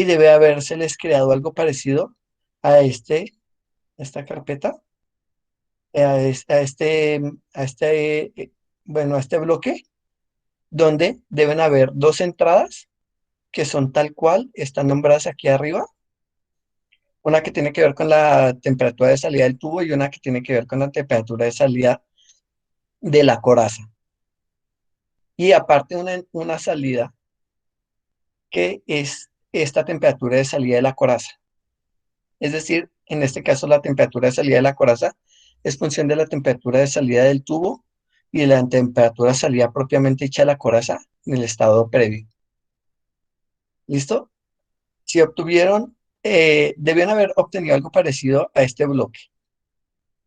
y debe habérseles creado algo parecido a esta carpeta, a bueno, a este bloque, donde deben haber dos entradas que son tal cual, están nombradas aquí arriba, una que tiene que ver con la temperatura de salida del tubo y una que tiene que ver con la temperatura de salida de la coraza. Y aparte una salida que es esta temperatura de salida de la coraza. Es decir, en este caso la temperatura de salida de la coraza es función de la temperatura de salida del tubo y de la temperatura de salida propiamente dicha de la coraza en el estado previo. ¿Listo? Si obtuvieron, debían haber obtenido algo parecido a este bloque,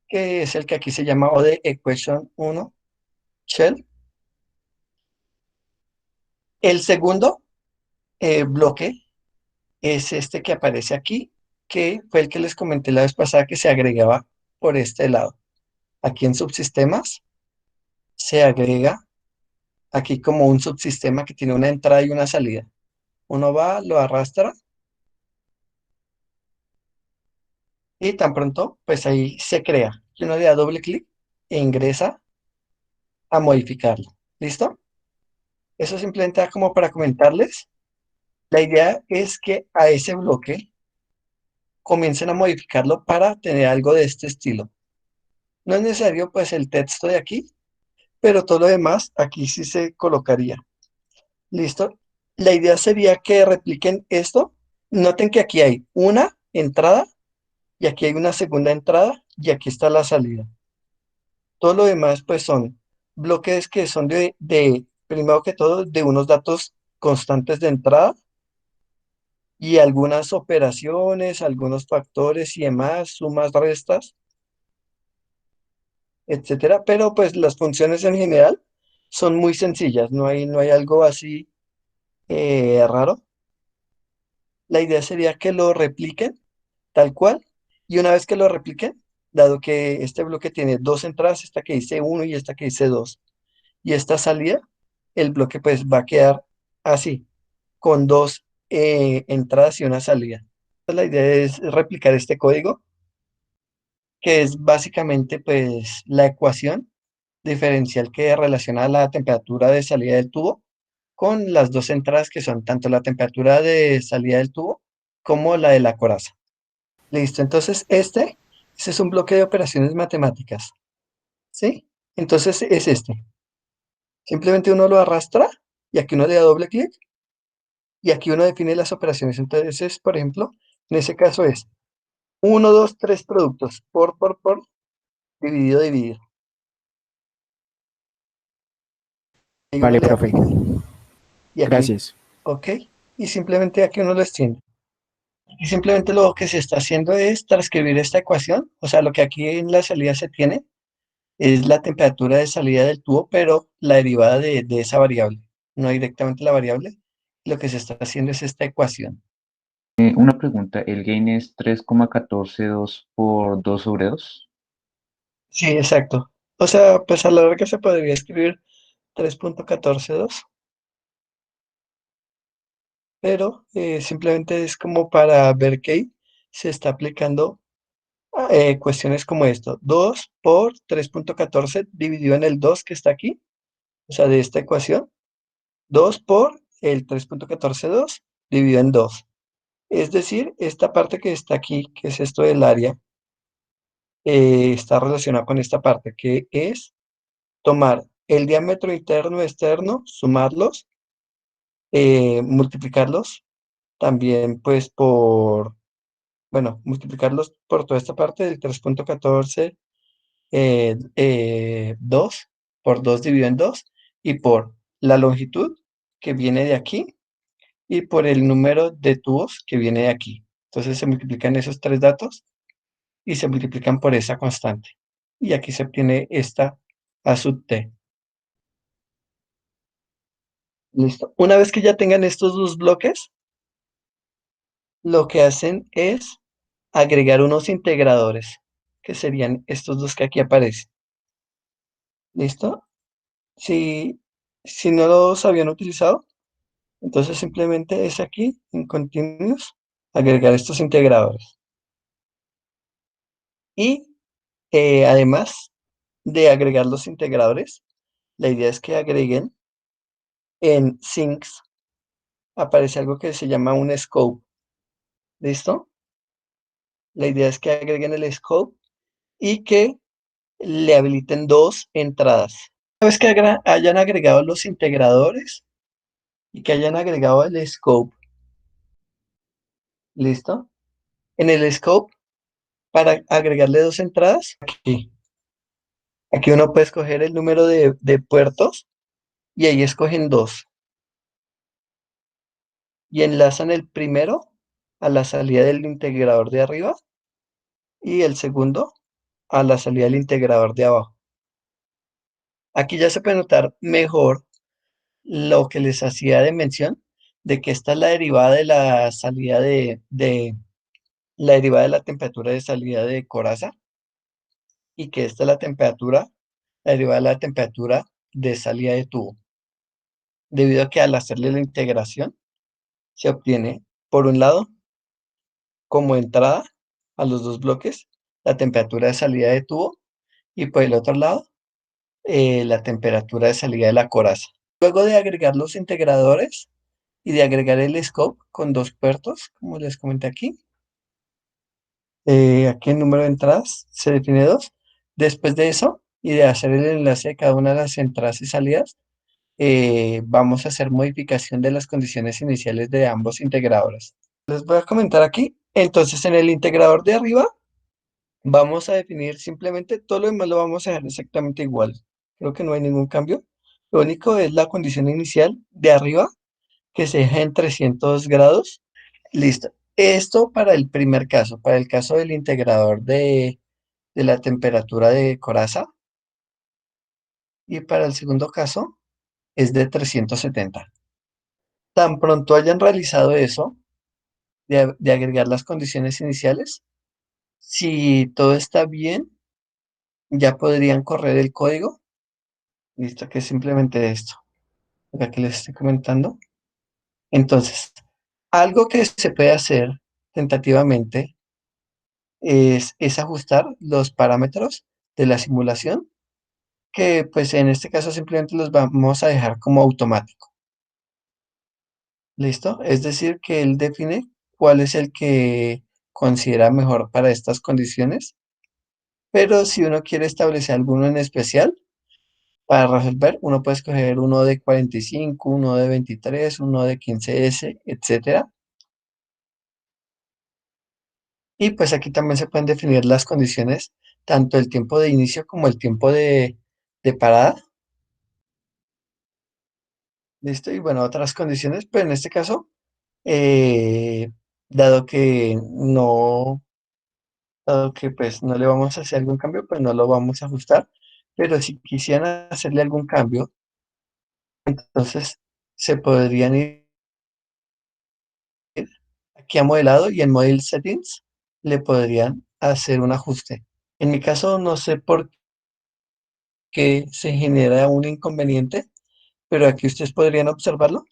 que es el que aquí se llama ODE Equation 1 Shell. El segundo bloque es este que aparece aquí, que fue el que les comenté la vez pasada que se agregaba por este lado. Aquí en subsistemas se agrega aquí como un subsistema que tiene una entrada y una salida. Uno va, lo arrastra y tan pronto, pues ahí se crea. Y uno le da doble clic e ingresa a modificarlo. ¿Listo? Eso simplemente da como para comentarles. La idea es que a ese bloque comiencen a modificarlo para tener algo de este estilo. No es necesario pues el texto de aquí, pero todo lo demás aquí sí se colocaría. ¿Listo? La idea sería que repliquen esto. Noten que aquí hay una entrada y aquí hay una segunda entrada y aquí está la salida. Todo lo demás pues son bloques que son primero que todo, de unos datos constantes de entrada y algunas operaciones, algunos factores y demás, sumas, restas, etcétera. Pero pues las funciones en general son muy sencillas, no hay algo así raro. La idea sería que lo repliquen tal cual y una vez que lo repliquen, dado que este bloque tiene dos entradas, esta que dice uno y esta que dice 2 y esta salida, el bloque pues va a quedar así, con dos entradas y una salida. Entonces, la idea es replicar este código, que es básicamente pues la ecuación diferencial que relaciona la temperatura de salida del tubo con las dos entradas que son tanto la temperatura de salida del tubo como la de la coraza. Listo, entonces este es un bloque de operaciones matemáticas, ¿sí? Entonces es este. Simplemente uno lo arrastra y aquí uno le da doble clic y aquí uno define las operaciones. Entonces, por ejemplo, en ese caso es uno 2 3 productos por, dividido, dividido. Y uno Vale, le da profe. clic y aquí, Gracias. ok. Y simplemente aquí uno lo extiende. Y simplemente lo que se está haciendo es transcribir esta ecuación. O sea, lo que aquí en la salida se tiene es la temperatura de salida del tubo, pero la derivada de esa variable, no directamente la variable. Lo que se está haciendo es esta ecuación. Una pregunta, ¿el gain es 3,142 por 2 sobre 2? Sí, exacto. O sea, pues a la larga se podría escribir 3.142, pero simplemente es como para ver que ahí se está aplicando cuestiones como esto. 2 por 3.14 dividido en el 2 que está aquí, o sea, de esta ecuación. 2 por el 3.142 dividido en 2. Es decir, esta parte que está aquí, que es esto del área, está relacionada con esta parte, que es tomar el diámetro interno y externo, sumarlos, multiplicarlos también pues bueno, multiplicarlos por toda esta parte del 3.14, 2 por 2 dividido en 2 y por la longitud que viene de aquí y por el número de tubos que viene de aquí. Entonces se multiplican esos tres datos y se multiplican por esa constante. Y aquí se obtiene esta A sub t. Listo. Una vez que ya tengan estos dos bloques, lo que hacen es agregar unos integradores, que serían estos dos que aquí aparecen. ¿Listo? Si no los habían utilizado, Entonces simplemente es aquí, en Continuous, agregar estos integradores. Y además de agregar los integradores, la idea es que agreguen en Sinks, aparece algo que se llama un scope. ¿Listo? La idea es que agreguen el scope y que le habiliten dos entradas. Una vez que hayan agregado los integradores y que hayan agregado el scope, ¿listo? En el scope, para agregarle dos entradas, aquí uno puede escoger el número de puertos y ahí escogen dos. Y enlazan el primero a la salida del integrador de arriba y el segundo a la salida del integrador de abajo. Aquí ya se puede notar mejor lo que les hacía de mención de que esta es la derivada de la salida la derivada de la temperatura de salida de coraza y que esta es la derivada de la temperatura de salida de tubo, debido a que al hacerle la integración se obtiene, por un lado, como entrada a los dos bloques, la temperatura de salida de tubo y por el otro lado, la temperatura de salida de la coraza. Luego de agregar los integradores y de agregar el scope con dos puertos, como les comenté aquí, aquí el número de entradas se define dos. Después de eso y de hacer el enlace de cada una de las entradas y salidas, vamos a hacer modificación de las condiciones iniciales de ambos integradores. Les voy a comentar aquí. Entonces, en el integrador de arriba, vamos a definir simplemente todo lo demás lo vamos a dejar exactamente igual. Creo que no hay ningún cambio. Lo único es la condición inicial de arriba, que se deja en 300 grados. Listo. Esto para el primer caso, para el caso del integrador de la temperatura de coraza. Y para el segundo caso es de 370. Tan pronto hayan realizado eso, de agregar las condiciones iniciales, si todo está bien, ya podrían correr el código. Listo, que es simplemente esto, lo que les estoy comentando. Entonces, algo que se puede hacer tentativamente es ajustar los parámetros de la simulación, que pues en este caso simplemente los vamos a dejar como automático. ¿Listo? Es decir, que él define cuál es el que considera mejor para estas condiciones, pero si uno quiere establecer alguno en especial, para resolver, uno puede escoger uno de 45, uno de 23, uno de 15S, etcétera. Y pues aquí también se pueden definir las condiciones, tanto el tiempo de inicio como el tiempo de parada. ¿Listo? Y bueno, otras condiciones, pero en este caso, eh, dado que no, dado que pues no le vamos a hacer algún cambio, pues no lo vamos a ajustar. Pero si quisieran hacerle algún cambio, entonces se podrían ir aquí a modelado y en Model Settings le podrían hacer un ajuste. En mi caso, no sé por qué se genera un inconveniente, pero aquí ustedes podrían observarlo.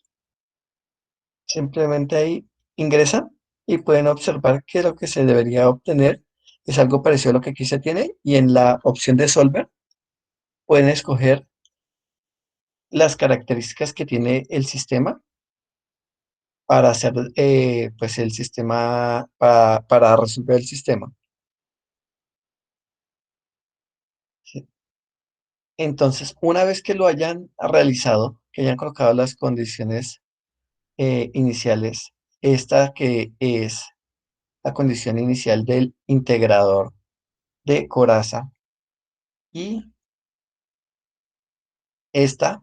Simplemente ahí ingresan y pueden observar que lo que se debería obtener es algo parecido a lo que aquí se tiene y en la opción de Solver pueden escoger las características que tiene el sistema para hacer pues el sistema, para resolver el sistema. ¿Sí? Entonces, una vez que lo hayan realizado, que hayan colocado las condiciones iniciales, esta que es la condición inicial del integrador de coraza y esta,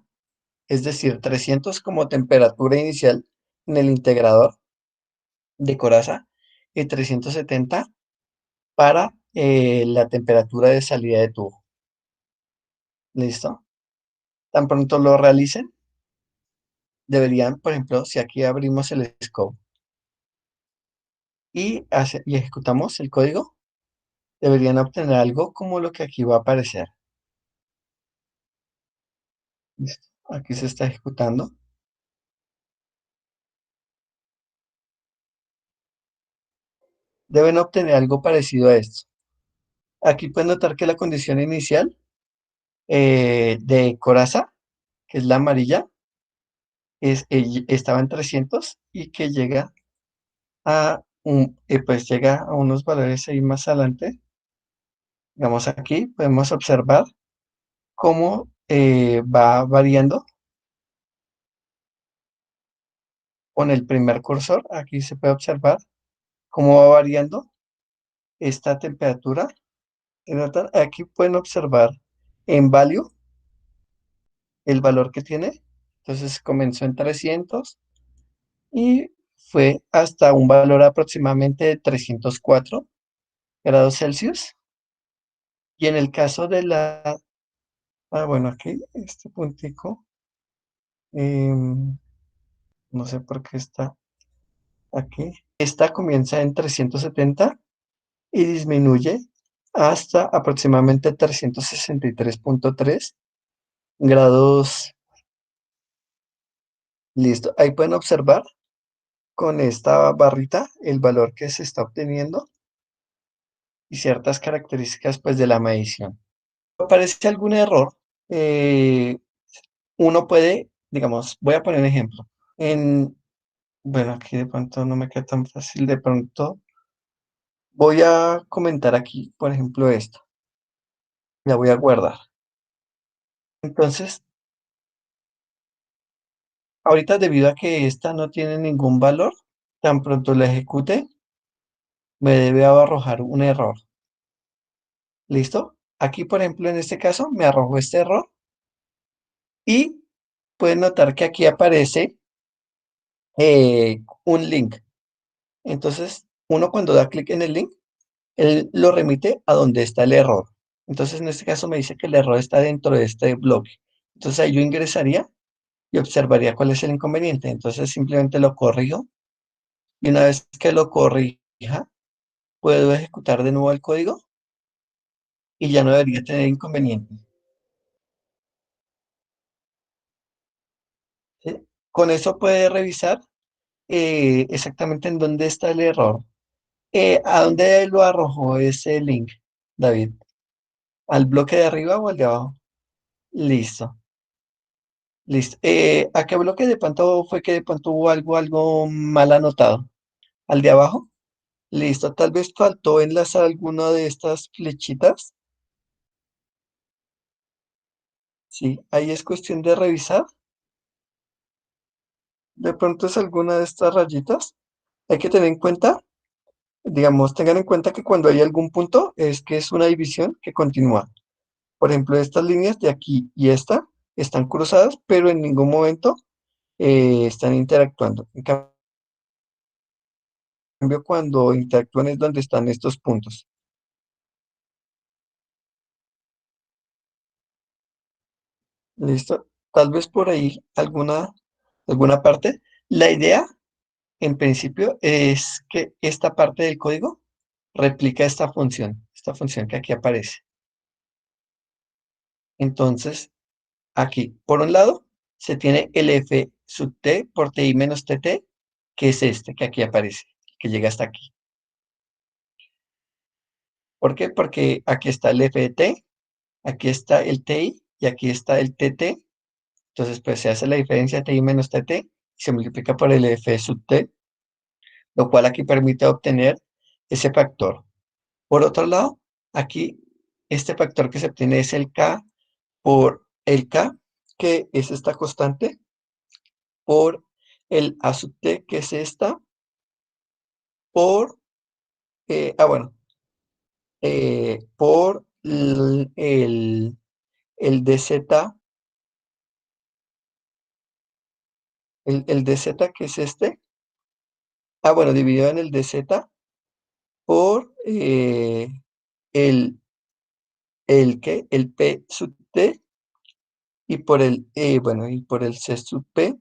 es decir, 300 como temperatura inicial en el integrador de coraza y 370 para la temperatura de salida de tubo. ¿Listo? Tan pronto lo realicen, deberían, por ejemplo, si aquí abrimos el scope y ejecutamos el código, deberían obtener algo como lo que aquí va a aparecer. ¿Listo? Aquí se está ejecutando. deben obtener algo parecido a esto. Aquí pueden notar que la condición inicial de coraza, que es la amarilla, estaba en 300 y que llega pues llega a unos valores ahí más adelante. Digamos aquí podemos observar cómo va variando con el primer cursor. Aquí se puede observar cómo va variando esta temperatura. Aquí pueden observar en value el valor que tiene. Entonces comenzó en 300 y fue hasta un valor aproximadamente de 304 grados Celsius. Y en el caso de bueno, aquí, este puntico, em, no sé por qué está aquí. Esta comienza en 370 y disminuye hasta aproximadamente 363,3 grados. Listo. Ahí pueden observar con esta barrita el valor que se está obteniendo y ciertas características pues de la medición. Aparece algún error, eh, uno puede, digamos, voy a poner un ejemplo. Bueno, aquí de pronto no me queda tan fácil, de pronto voy a comentar aquí, por ejemplo, esto. La voy a guardar. Entonces, ahorita debido a que esta no tiene ningún valor, tan pronto la ejecute, me debe arrojar un error. ¿Listo? Aquí, por ejemplo, en este caso, me arrojó este error y pueden notar que aquí aparece un link. Entonces, uno cuando da clic en el link, él lo remite a donde está el error. Entonces, en este caso me dice que el error está dentro de este bloque. Entonces, ahí yo ingresaría y observaría cuál es el inconveniente. Entonces, simplemente lo corrijo y una vez que lo corrija, puedo ejecutar de nuevo el código y ya no debería tener inconveniente. ¿Sí? Con eso puede revisar exactamente en dónde está el error. ¿A dónde lo arrojó ese link, David? ¿Al bloque de arriba o al de abajo? Listo, listo. ¿A qué bloque de pronto fue que de pronto hubo algo mal anotado? ¿Al de abajo? Listo, tal vez faltó enlazar alguna de estas flechitas. Sí, ahí es cuestión de revisar. De pronto es alguna de estas rayitas. Hay que tener en cuenta, digamos, tengan en cuenta que cuando hay algún punto es que es una división que continúa. Por ejemplo, estas líneas de aquí y esta están cruzadas, pero en ningún momento están interactuando. En cambio, cuando interactúan es donde están estos puntos. ¿Listo? Tal vez por ahí alguna parte. La idea, en principio, es que esta parte del código replica esta función que aquí aparece. Entonces, aquí, por un lado, se tiene el f sub t por ti menos tt, que es este que aquí aparece, que llega hasta aquí. ¿Por qué? Porque aquí está el f de t, aquí está el ti y aquí está el tt. Entonces, pues se hace la diferencia de ti menos tt y se multiplica por el f sub t, lo cual aquí permite obtener ese factor. Por otro lado, aquí este factor que se obtiene es el k por el k, que es esta constante, por el a sub t, que es esta, por, bueno, por el dz, el dz que es este, bueno, dividido en el dz por el, el p sub t y por bueno, y por el c sub p,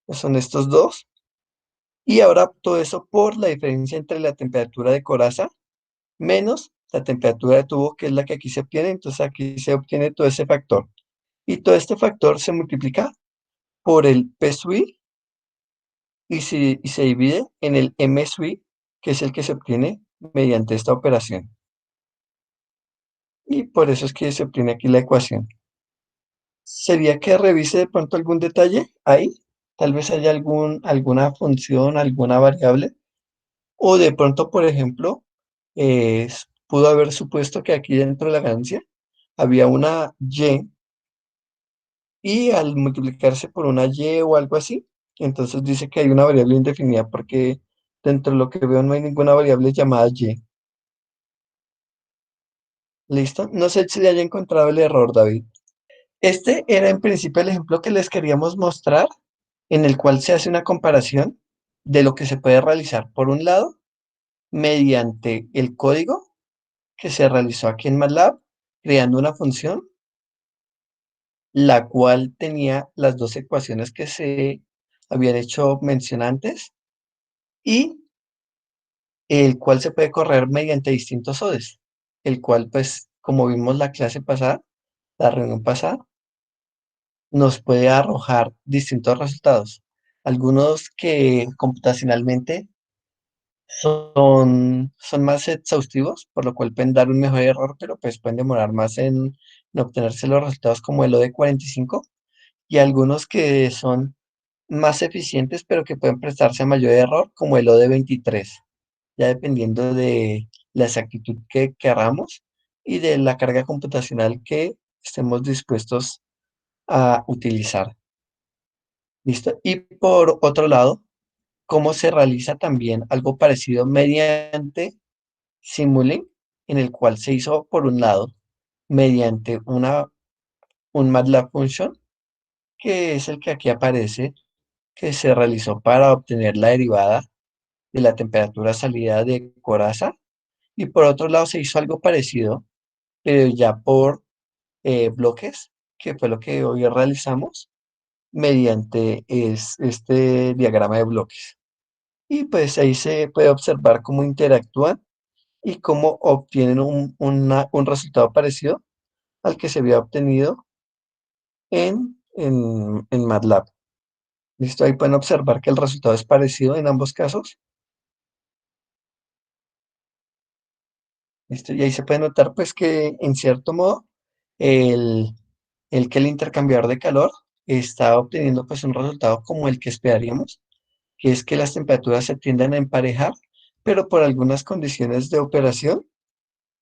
que son estos dos. Y ahora todo eso por la diferencia entre la temperatura de coraza menos la temperatura de tubo, que es la que aquí se obtiene. Entonces aquí se obtiene todo ese factor. Y todo este factor se multiplica por el P sub I y se divide en el M sub I, que es el que se obtiene mediante esta operación. Y por eso es que se obtiene aquí la ecuación. ¿Sería que revise de pronto algún detalle ahí? Tal vez haya alguna función, alguna variable. O de pronto, por ejemplo, pudo haber supuesto que aquí dentro de la ganancia había una y al multiplicarse por una y o algo así, entonces dice que hay una variable indefinida porque dentro de lo que veo no hay ninguna variable llamada y. ¿Listo? No sé si le haya encontrado el error, David. Este era en principio el ejemplo que les queríamos mostrar, en el cual se hace una comparación de lo que se puede realizar, por un lado, mediante el código que se realizó aquí en MATLAB, creando una función, la cual tenía las dos ecuaciones que se habían hecho mención antes, y el cual se puede correr mediante distintos ODEs, el cual, pues, como vimos la clase pasada, la reunión pasada, nos puede arrojar distintos resultados. Algunos que computacionalmente son más exhaustivos, por lo cual pueden dar un mejor error, pero pues pueden demorar más en obtenerse los resultados como el OD 45, y algunos que son más eficientes, pero que pueden prestarse a mayor error, como el OD 23, ya dependiendo de la exactitud que queramos y de la carga computacional que estemos dispuestos a utilizar. ¿Listo? Y por otro lado, cómo se realiza también algo parecido mediante Simulink, en el cual se hizo, por un lado, mediante un MATLAB Function, que es el que aquí aparece, que se realizó para obtener la derivada de la temperatura salida de coraza. Y por otro lado se hizo algo parecido, pero ya por bloques, que fue lo que hoy realizamos mediante este diagrama de bloques. Y pues ahí se puede observar cómo interactúan y cómo obtienen un resultado parecido al que se había obtenido en MATLAB. ¿Listo? Ahí pueden observar que el resultado es parecido en ambos casos. ¿Listo? Y ahí se puede notar pues que en cierto modo el, el intercambiador de calor está obteniendo pues un resultado como el que esperaríamos, que es que las temperaturas se tienden a emparejar, pero por algunas condiciones de operación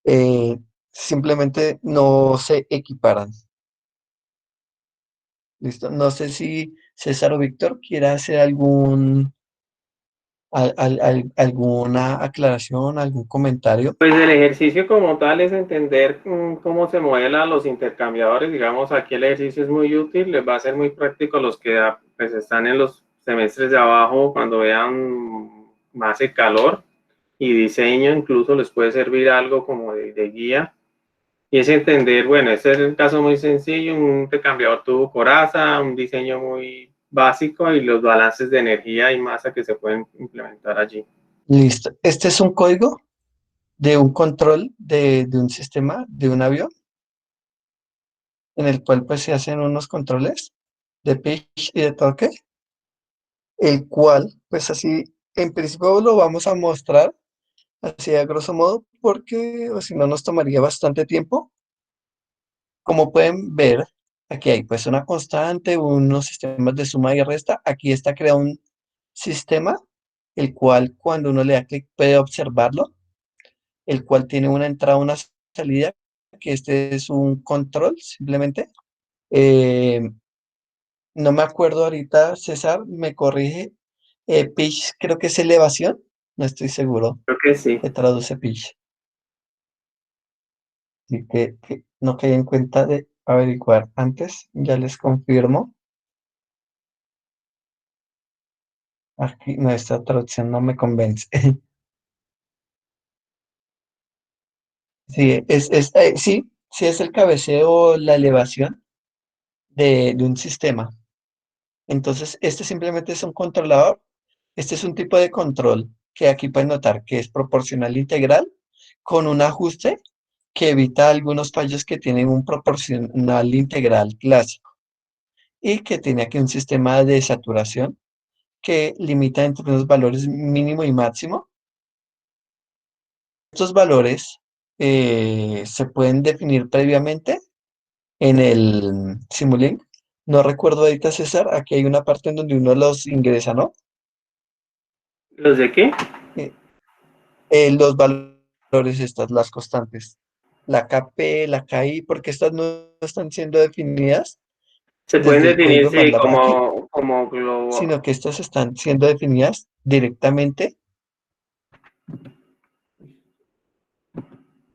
eh, simplemente no se equiparan. ¿Listo? No sé si César o Víctor quiera hacer alguna aclaración, algún comentario. Pues el ejercicio como tal es entender cómo se modelan los intercambiadores. Digamos, aquí el ejercicio es muy útil, les va a ser muy práctico a los que pues, están en los semestres de abajo cuando vean más el calor y diseño, incluso les puede servir algo como de guía. Y es entender, bueno, este es el caso muy sencillo, un intercambiador tubo coraza, un diseño muy básico y los balances de energía y masa que se pueden implementar allí. Listo. Este es un código de un control de un sistema, de un avión, en el cual pues se hacen unos controles de pitch y de torque, el cual pues así en principio lo vamos a mostrar así a grosso modo, porque o si no nos tomaría bastante tiempo. Como pueden ver, aquí hay pues una constante, unos sistemas de suma y resta. Aquí está creado un sistema, el cual cuando uno le da clic puede observarlo, el cual tiene una entrada, una salida, que este es un control simplemente. Eh, no me acuerdo ahorita, César, me corrige. Pitch creo que es elevación, no estoy seguro, Creo que sí. que traduce pitch. Así que no caí en cuenta de averiguar antes, ya les confirmo. Aquí, no, esta traducción no me convence. Sí, sí es el cabeceo, la elevación de un sistema. Entonces, este simplemente es un controlador. Este es un tipo de control que aquí pueden notar que es proporcional integral con un ajuste que evita algunos fallos que tienen un proporcional integral clásico y que tiene aquí un sistema de saturación que limita entre unos valores mínimo y máximo estos valores se pueden definir previamente en el Simulink. No recuerdo ahorita, César, aquí hay una parte en donde uno los ingresa, ¿no? ¿Los de qué? Eh, los valores, estas, las constantes. La KP, la KI, porque estas no están siendo definidas Se pueden desde el definir, código sí, MATLAB aquí, como globo. sino que estas están siendo definidas directamente.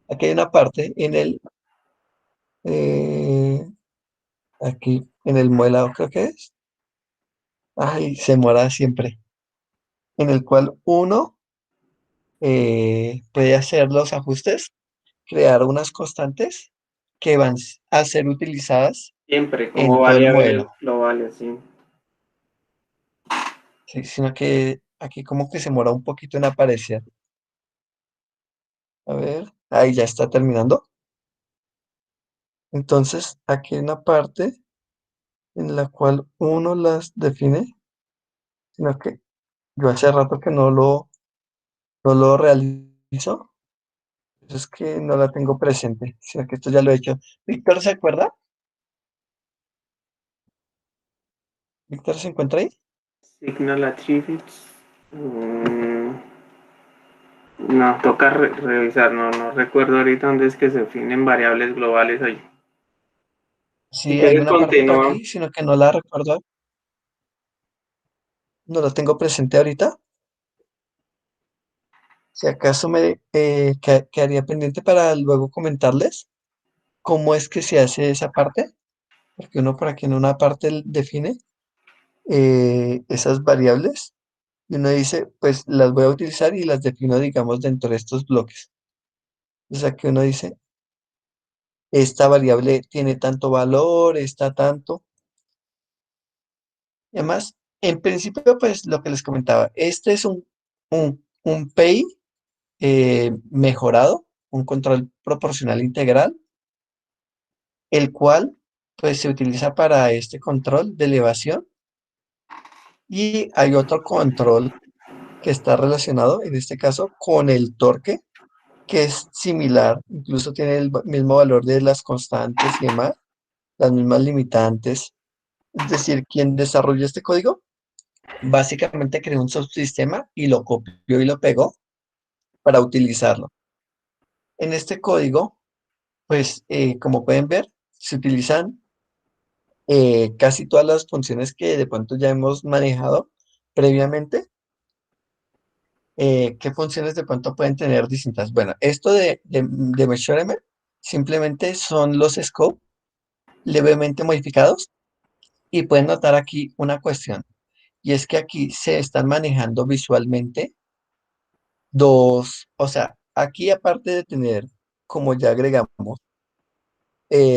Aquí hay una parte en el, eh, aquí en el modelado creo que es. Ay, se muera siempre. En el cual uno puede hacer los ajustes, crear unas constantes que van a ser utilizadas Siempre, como en todo el variable modelo. global, así. Sí, sino que aquí como que se demora un poquito en aparecer. A ver, ahí ya está terminando. Entonces, aquí hay una parte en la cual uno las define, sino que yo hace rato que no lo realizo, es que no la tengo presente, sino que esto ya lo he hecho. ¿Víctor se acuerda? ¿Víctor se encuentra ahí? Signal attributes. No, toca revisar, no recuerdo ahorita dónde es que se definen variables globales ahí. Si Sí, hay quieres una parte por continúa. aquí, sino que no la recuerdo, no la tengo presente ahorita. Si acaso me quedaría pendiente para luego comentarles cómo es que se hace esa parte, porque uno por aquí en una parte define esas variables y uno dice, pues las voy a utilizar y las defino, digamos, dentro de estos bloques. O sea que uno dice, esta variable tiene tanto valor, está tanto. Y además, en principio, pues lo que les comentaba, este es un PEI mejorado, un control proporcional integral, el cual pues se utiliza para este control de elevación y hay otro control que está relacionado, en este caso, con el torque, que es similar, incluso tiene el mismo valor de las constantes y demás, las mismas limitantes. Es decir, quien desarrolló este código básicamente creó un subsistema y lo copió y lo pegó para utilizarlo. En este código, pues como pueden ver, se utilizan casi todas las funciones que de pronto ya hemos manejado previamente. ¿Qué funciones de pronto pueden tener distintas? Bueno, esto de measurement simplemente son los scope levemente modificados y pueden notar aquí una cuestión y es que aquí se están manejando visualmente dos, o sea, aquí aparte de tener, como ya agregamos,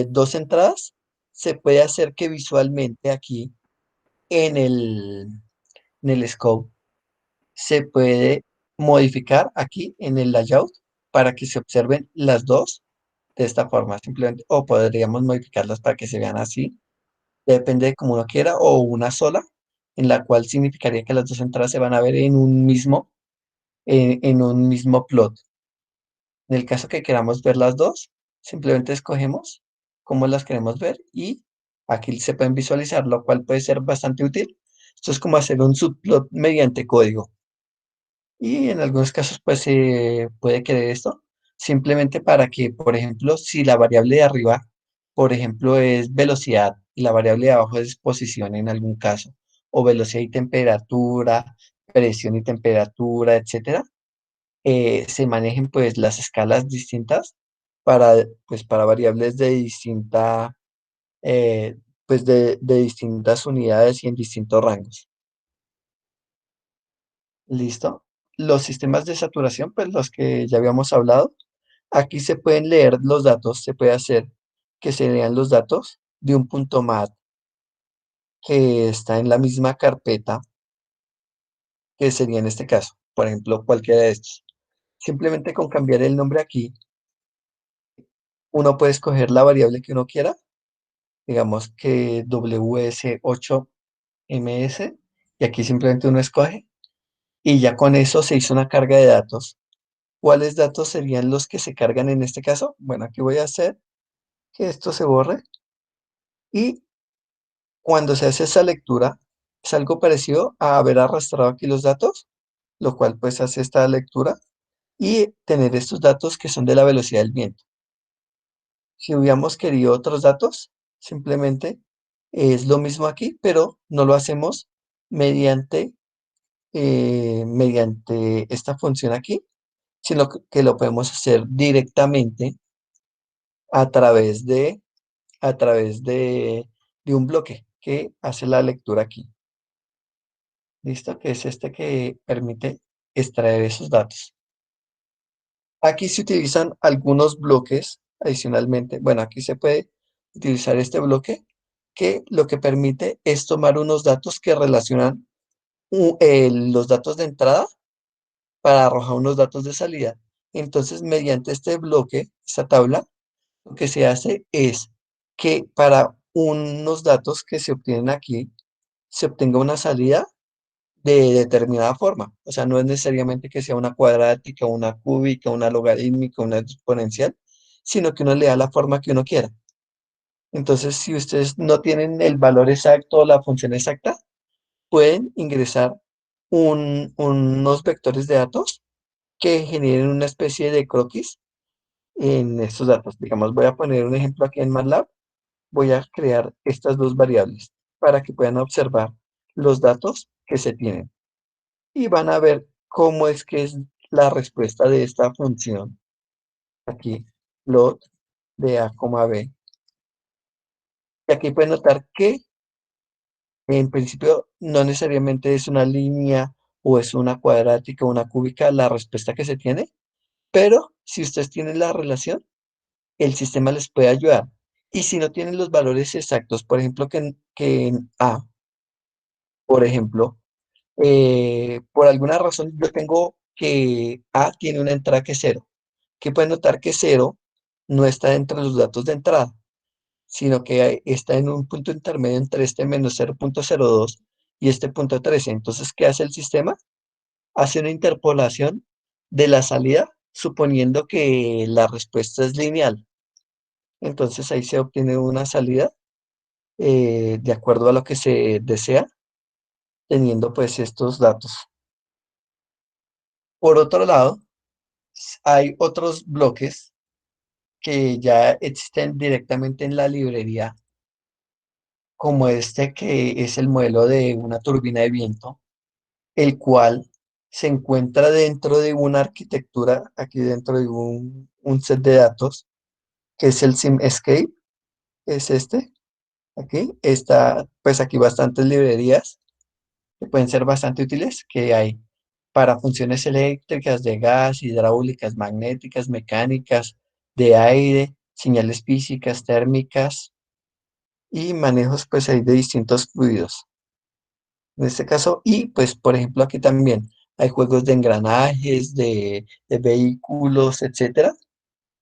dos entradas, se puede hacer que visualmente aquí en el scope se puede modificar aquí en el layout para que se observen las dos de esta forma, simplemente, o podríamos modificarlas para que se vean así, depende de cómo uno quiera, o una sola, en la cual significaría que las dos entradas se van a ver en un mismo plot. En el caso que queramos ver las dos, simplemente escogemos cómo las queremos ver y aquí se pueden visualizar, lo cual puede ser bastante útil. Esto es como hacer un subplot mediante código. Y en algunos casos, pues se puede querer esto simplemente para que, por ejemplo, si la variable de arriba, por ejemplo, es velocidad y la variable de abajo es posición en algún caso, o velocidad y temperatura, presión y temperatura, etcétera, se manejen pues las escalas distintas para, pues, para variables de distinta, eh, pues de distintas unidades y en distintos rangos. ¿Listo? Los sistemas de saturación, pues los que ya habíamos hablado, aquí se pueden leer los datos, se puede hacer que se lean los datos de un punto mat que está en la misma carpeta que sería en este caso, por ejemplo, cualquiera de estos. Simplemente con cambiar el nombre aquí, uno puede escoger la variable que uno quiera, digamos que WS8MS, y aquí simplemente uno escoge, y ya con eso se hizo una carga de datos ¿Cuáles datos serían los que se cargan en este caso? Bueno, aquí voy a hacer que esto se borre y cuando se hace esa lectura es algo parecido a haber arrastrado aquí los datos, lo cual pues hace esta lectura y tener estos datos que son de la velocidad del viento. Si hubiéramos querido otros datos, simplemente es lo mismo aquí, pero no lo hacemos mediante, mediante esta función aquí, sino que lo podemos hacer directamente a través de, a través de un bloque que hace la lectura aquí. ¿Listo? Que es este que permite extraer esos datos. Aquí se utilizan algunos bloques adicionalmente. Bueno, aquí se puede utilizar este bloque que lo que permite es tomar unos datos que relacionan los datos de entrada para arrojar unos datos de salida. Entonces, mediante este bloque, esta tabla, lo que se hace es que para unos datos que se obtienen aquí, se obtenga una salida de determinada forma. O sea, no es necesariamente que sea una cuadrática, una cúbica, una logarítmica, una exponencial, sino que uno le da la forma que uno quiera. Entonces, si ustedes no tienen el valor exacto o la función exacta, pueden ingresar unos vectores de datos que generen una especie de croquis en estos datos. Digamos, voy a poner un ejemplo aquí en MATLAB. Voy a crear estas dos variables para que puedan observar los datos que se tienen. Y van a ver cómo es que es la respuesta de esta función. Aquí, plot de A, B. Y aquí pueden notar que en principio no necesariamente es una línea o es una cuadrática o una cúbica la respuesta que se tiene, pero si ustedes tienen la relación, el sistema les puede ayudar. Y si no tienen los valores exactos, por ejemplo, que en A, por ejemplo, por alguna razón yo tengo que A tiene una entrada que es 0, que pueden notar que 0 no está entre los datos de entrada, sino que está en un punto intermedio entre este menos 0,02 y este punto 13. Entonces, ¿qué hace el sistema? Hace una interpolación de la salida, suponiendo que la respuesta es lineal. Entonces ahí se obtiene una salida de acuerdo a lo que se desea, teniendo pues estos datos. Por otro lado, hay otros bloques que ya existen directamente en la librería, como este que es el modelo de una turbina de viento, el cual se encuentra dentro de una arquitectura, aquí dentro de un set de datos, que es el SimEscape, es este, aquí, está pues aquí bastantes librerías que pueden ser bastante útiles, que hay para funciones eléctricas, de gas, hidráulicas, magnéticas, mecánicas, de aire, señales físicas, térmicas y manejos pues hay de distintos fluidos. En este caso, y pues por ejemplo aquí también hay juegos de engranajes, de vehículos, etcétera.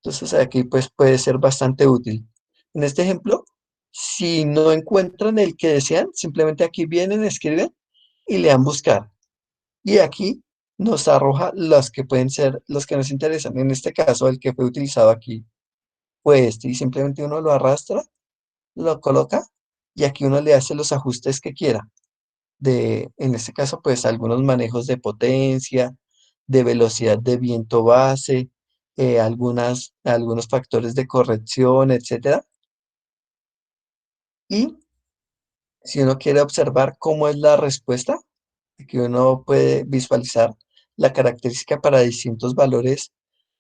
Entonces aquí pues puede ser bastante útil. En este ejemplo, si no encuentran el que desean, simplemente aquí vienen, escriben y le dan buscar. Y aquí nos arroja los que pueden ser los que nos interesan. En este caso, el que fue utilizado aquí fue este, y simplemente uno lo arrastra, lo coloca, y aquí uno le hace los ajustes que quiera. En este caso, pues algunos manejos de potencia, de velocidad de viento base, algunos factores de corrección, etcétera. Y si uno quiere observar cómo es la respuesta, aquí uno puede visualizar la característica para distintos valores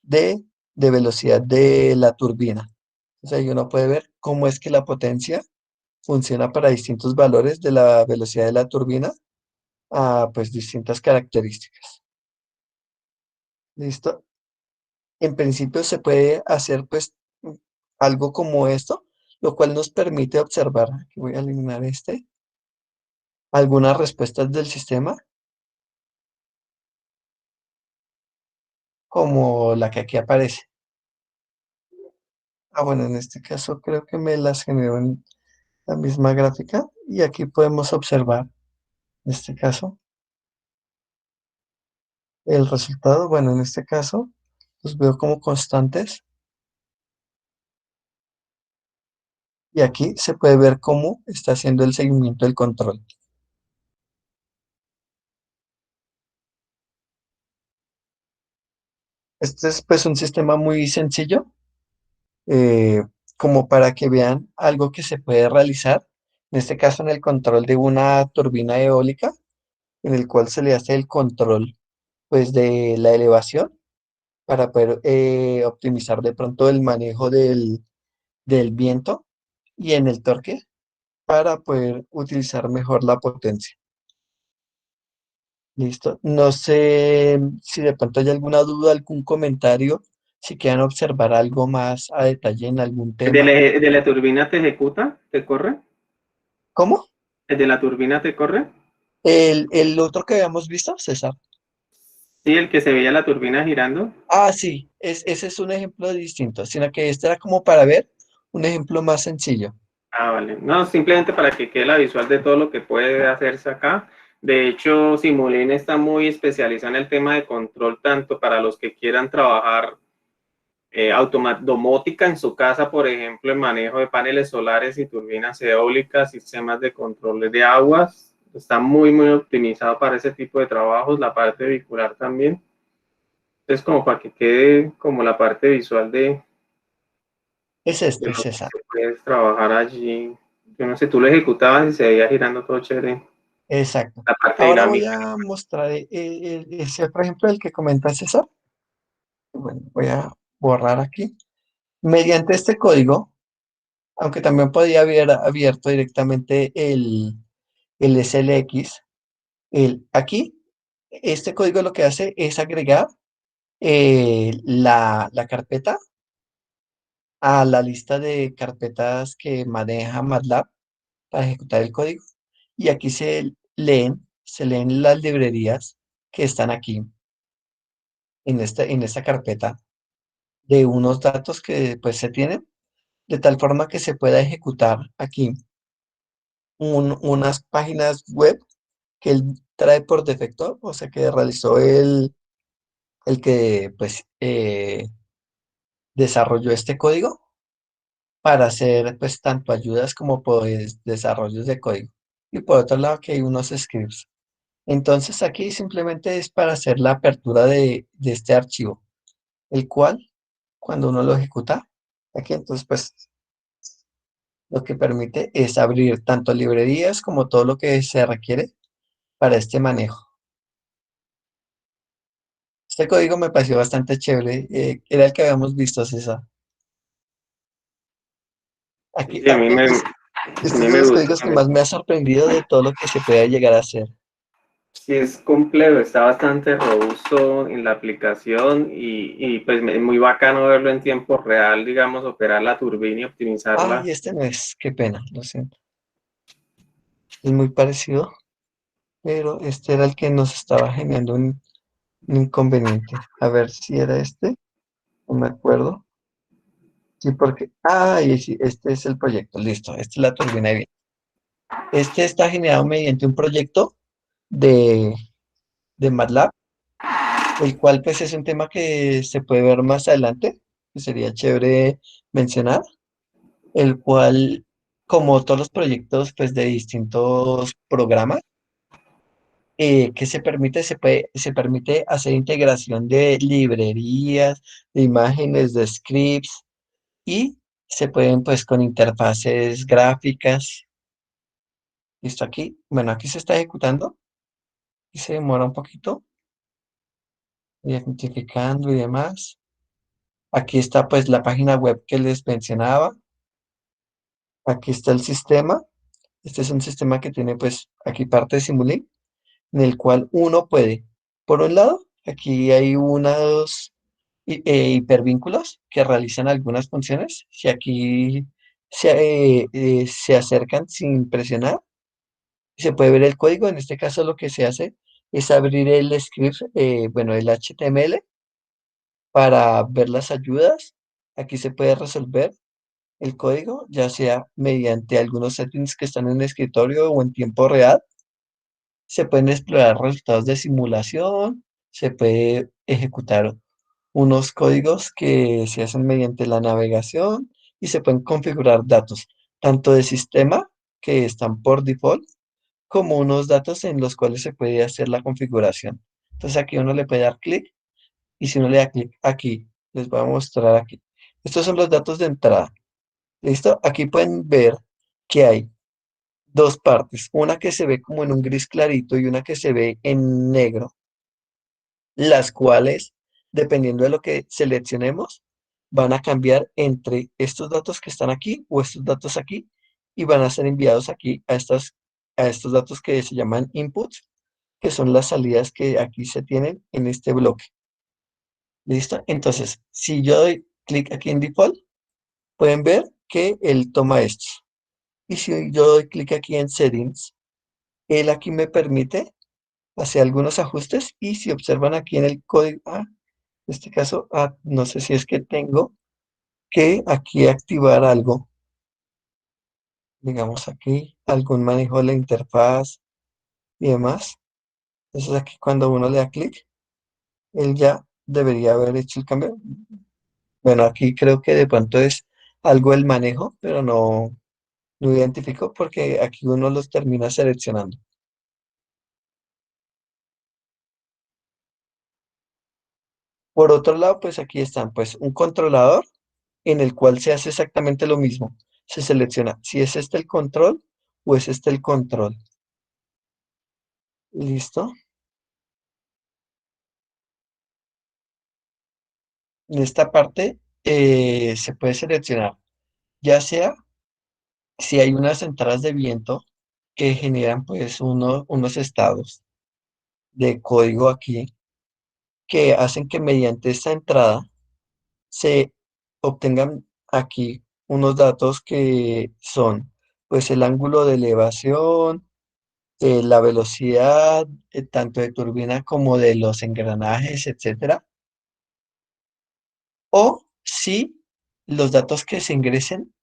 de, de velocidad de la turbina. O sea, ahí uno puede ver cómo es que la potencia funciona para distintos valores de la velocidad de la turbina a pues distintas características. ¿Listo? En principio se puede hacer pues algo como esto, lo cual nos permite observar, aquí voy a eliminar algunas respuestas del sistema, como la que aquí aparece. Ah, bueno, en este caso creo que me las generó en la misma gráfica y aquí podemos observar, en este caso, el resultado. Bueno, en este caso, los veo como constantes. Y aquí se puede ver cómo está haciendo el seguimiento del control. Este es pues un sistema muy sencillo, eh, como para que vean algo que se puede realizar, en este caso en el control de una turbina eólica, en el cual se le hace el control pues de la elevación para poder optimizar de pronto el manejo del viento y en el torque para poder utilizar mejor la potencia. Listo. No sé si de pronto hay alguna duda, algún comentario, si quieran observar algo más a detalle en algún ¿El de tema. la turbina te ejecuta? ¿Te corre? ¿Cómo? ¿El de la turbina te corre? El otro que habíamos visto, César. Sí, el que se veía la turbina girando. Ah, sí, ese es un ejemplo distinto, sino que este era como para ver un ejemplo más sencillo. Ah, vale. No, simplemente para que quede la visual de todo lo que puede hacerse acá. De hecho, Simulink está muy especializado en el tema de control, tanto para los que quieran trabajar domótica en su casa, por ejemplo, el manejo de paneles solares y turbinas eólicas, sistemas de control de aguas. Está muy, muy optimizado para ese tipo de trabajos, la parte vehicular también. Es como para que quede como la parte visual Es de este, lo César. que puedes trabajar allí. Yo no sé, tú lo ejecutabas y se veía girando todo chévere. Exacto. La parte Ahora voy dinámica. a mostrar ese, por ejemplo, el que comenta César. Bueno, voy a borrar aquí. Mediante este código, aunque también podía haber abierto directamente el SLX, aquí, este código lo que hace es agregar la carpeta a la lista de carpetas que maneja MATLAB para ejecutar el código. Y aquí se leen las librerías que están aquí en esta carpeta de unos datos que pues se tienen, de tal forma que se pueda ejecutar aquí unas páginas web que él trae por defecto, o sea que realizó el que pues desarrolló este código para hacer pues tanto ayudas como pues desarrollos de código. Y por otro lado que hay unos scripts. Entonces aquí simplemente es para hacer la apertura de este archivo, el cual cuando uno lo ejecuta, aquí entonces pues lo que permite es abrir tanto librerías como todo lo que se requiere para este manejo. Este código me pareció bastante chévere, era el que habíamos visto, César. Aquí, Sí, a este mí es de me los gusta códigos que también. más me ha sorprendido de todo lo que se puede llegar a hacer. Sí, es complejo, está bastante robusto en la aplicación y pues es muy bacano verlo en tiempo real, digamos, operar la turbina y Ay, optimizarla. este no es, qué pena, lo siento. Es muy parecido, pero este era el que nos estaba generando un inconveniente. A ver si era este, no me acuerdo. Sí, porque, sí, este es el proyecto, listo, esta es la turbina de viento. Este está generado mediante un proyecto de, de MATLAB, el cual pues es un tema que se puede ver más adelante, que sería chévere mencionar, el cual, como todos los proyectos pues de distintos programas, que se permite hacer integración de librerías, de imágenes, de scripts y se pueden pues con interfaces gráficas. Listo aquí. Bueno, aquí se está ejecutando y se demora un poquito, identificando y demás. Aquí está pues la página web que les mencionaba. Aquí está el sistema. Este es un sistema que tiene pues aquí parte de Simulink, en el cual uno puede, por un lado, aquí hay unos hipervínculos que realizan algunas funciones. Si aquí se acercan sin presionar, se puede ver el código. En este caso lo que se hace es abrir el script, bueno, el HTML para ver las ayudas. Aquí se puede resolver el código, ya sea mediante algunos settings que están en el escritorio o en tiempo real. Se pueden explorar resultados de simulación, se puede ejecutar unos códigos que se hacen mediante la navegación y se pueden configurar datos, tanto de sistema, que están por default, como unos datos en los cuales se puede hacer la configuración. Entonces aquí uno le puede dar clic y si uno le da clic aquí, les voy a mostrar aquí. Estos son los datos de entrada. ¿Listo? Aquí pueden ver que hay dos partes, una que se ve como en un gris clarito y una que se ve en negro, las cuales, dependiendo de lo que seleccionemos, van a cambiar entre estos datos que están aquí o estos datos aquí y van a ser enviados aquí a estos datos que se llaman inputs, que son las salidas que aquí se tienen en este bloque. ¿Listo? Entonces, si yo doy clic aquí en default, pueden ver que él toma esto. Y si yo doy clic aquí en settings, él aquí me permite hacer algunos ajustes y si observan aquí en el código, en este caso, no sé si es que tengo que aquí activar algo, digamos aquí, algún manejo de la interfaz y demás. Entonces aquí cuando uno le da clic, él ya debería haber hecho el cambio. Bueno, aquí creo que de pronto es algo el manejo, pero no lo identifico porque aquí uno los termina seleccionando. Por otro lado, pues aquí están, pues un controlador en el cual se hace exactamente lo mismo. Se selecciona si es este el control o es este el control. ¿Listo? En esta parte se puede seleccionar, ya sea si hay unas entradas de viento que generan pues unos estados de código aquí que hacen que mediante esta entrada se obtengan aquí unos datos que son pues el ángulo de elevación, la velocidad tanto de turbina como de los engranajes, etcétera. O si los datos que se ingresen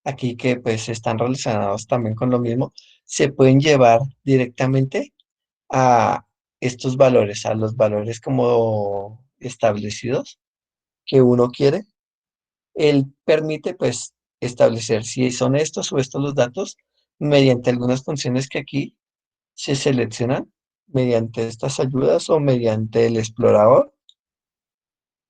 aquí, que pues están relacionados también con lo mismo, se pueden llevar directamente a estos valores, a los valores como establecidos que uno quiere. Él permite pues establecer si son estos o estos los datos mediante algunas funciones que aquí se seleccionan mediante estas ayudas o mediante el explorador.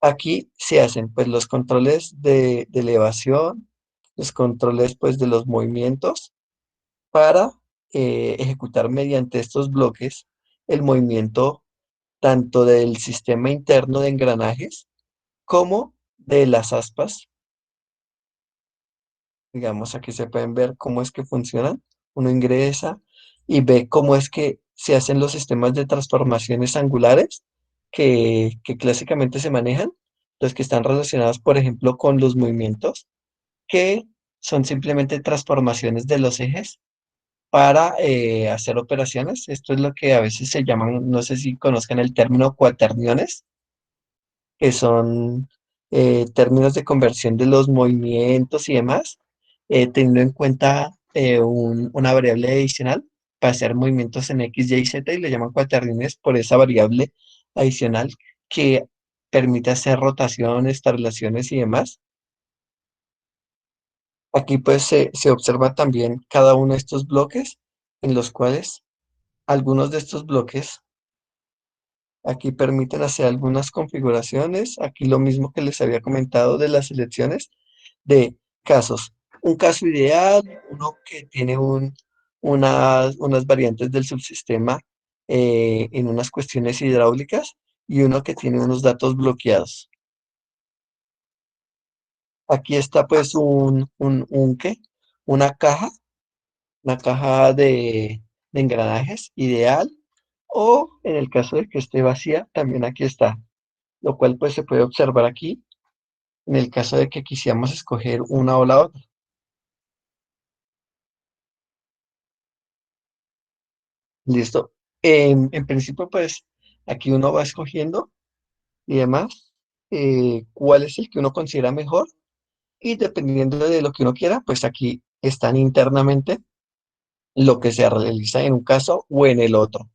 Aquí se hacen pues los controles de elevación, los controles pues de los movimientos para ejecutar mediante estos bloques el movimiento tanto del sistema interno de engranajes como de las aspas. Digamos, aquí se pueden ver cómo es que funcionan. Uno ingresa y ve cómo es que se hacen los sistemas de transformaciones angulares que clásicamente se manejan, los que están relacionados, por ejemplo, con los movimientos, que son simplemente transformaciones de los ejes para hacer operaciones. Esto es lo que a veces se llaman, no sé si conozcan el término cuaterniones, que son términos de conversión de los movimientos y demás, teniendo en cuenta una variable adicional para hacer movimientos en X, Y, Z y le llaman cuaterniones por esa variable adicional que permite hacer rotaciones, traslaciones y demás. Aquí pues se observa también cada uno de estos bloques en los cuales algunos de estos bloques aquí permiten hacer algunas configuraciones. Aquí lo mismo que les había comentado de las selecciones de casos. Un caso ideal, uno que tiene unas variantes del subsistema en unas cuestiones hidráulicas y uno que tiene unos datos bloqueados. Aquí está pues ¿qué? Una caja, una caja de engranajes ideal o en el caso de que esté vacía, también aquí está, lo cual pues se puede observar aquí en el caso de que quisiéramos escoger una o la otra. Listo. En principio, pues aquí uno va escogiendo y demás cuál es el que uno considera mejor y dependiendo de lo que uno quiera, pues aquí están internamente lo que se realiza en un caso o en el otro.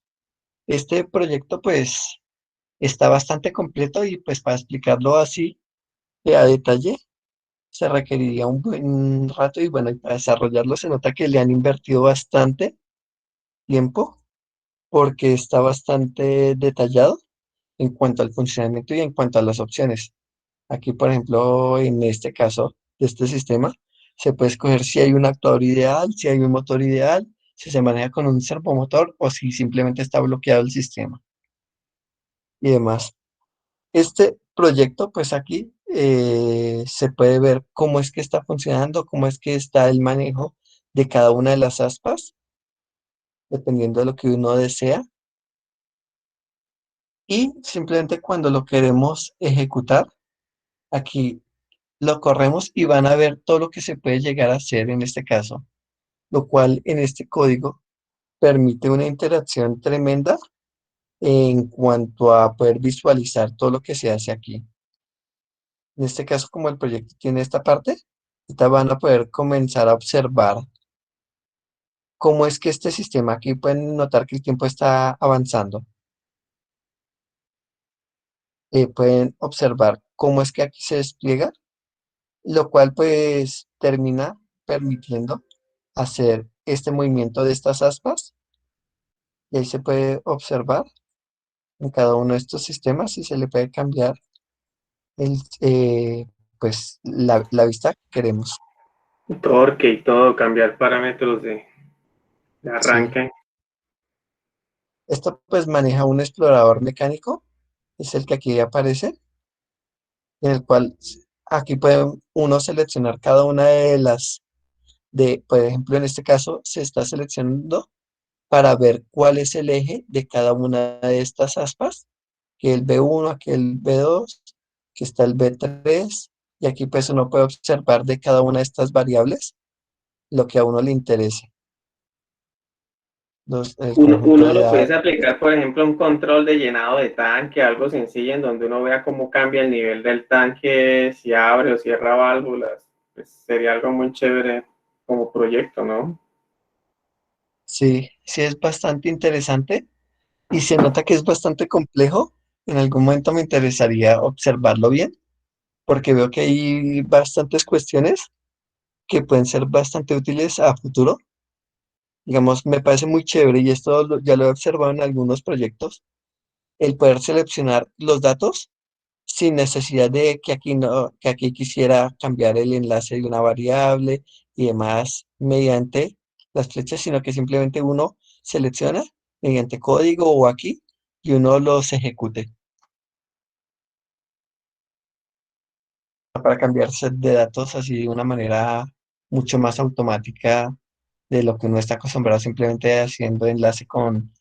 Este proyecto, pues, está bastante completo y pues para explicarlo así a detalle se requeriría un buen rato y bueno, y para desarrollarlo se nota que le han invertido bastante tiempo porque está bastante detallado en cuanto al funcionamiento y en cuanto a las opciones. Aquí, por ejemplo, en este caso de este sistema, se puede escoger si hay un actuador ideal, si hay un motor ideal, si se maneja con un servomotor o si simplemente está bloqueado el sistema y demás. Este proyecto, pues aquí se puede ver cómo es que está funcionando, cómo es que está el manejo de cada una de las aspas, dependiendo de lo que uno desea. Y simplemente cuando lo queremos ejecutar, aquí lo corremos y van a ver todo lo que se puede llegar a hacer en este caso, lo cual en este código permite una interacción tremenda en cuanto a poder visualizar todo lo que se hace aquí. En este caso, como el proyecto tiene esta parte, ahorita van a poder comenzar a observar cómo es que este sistema aquí pueden notar que el tiempo está avanzando. Pueden observar cómo es que aquí se despliega, lo cual pues termina permitiendo hacer este movimiento de estas aspas y ahí se puede observar en cada uno de estos sistemas y se le puede cambiar el, pues la vista que queremos. Torque y todo, cambiar parámetros de Sí. arranque. Esto pues maneja un explorador mecánico, es el que aquí aparece, en el cual aquí puede uno seleccionar cada una de por ejemplo, en este caso se está seleccionando para ver cuál es el eje de cada una de estas aspas, que el B1, aquí el B2, que está el B3, y aquí pues uno puede observar de cada una de estas variables lo que a uno le interese, el conjunto Uno de lo puedes datos. aplicar, por ejemplo, un control de llenado de tanque, algo sencillo en donde uno vea cómo cambia el nivel del tanque, si abre o cierra válvulas. Pues sería algo muy chévere como proyecto, ¿no? Sí, sí es bastante interesante y se nota que es bastante complejo. En algún momento me interesaría observarlo bien, porque veo que hay bastantes cuestiones que pueden ser bastante útiles a futuro. Digamos, me parece muy chévere y esto ya lo he observado en algunos proyectos, el poder seleccionar los datos sin necesidad de que aquí no, que aquí quisiera cambiar el enlace de una variable y demás mediante las flechas, sino que simplemente uno selecciona mediante código o aquí y uno los ejecute para cambiarse de datos así de una manera mucho más automática de lo que uno está acostumbrado simplemente haciendo enlace con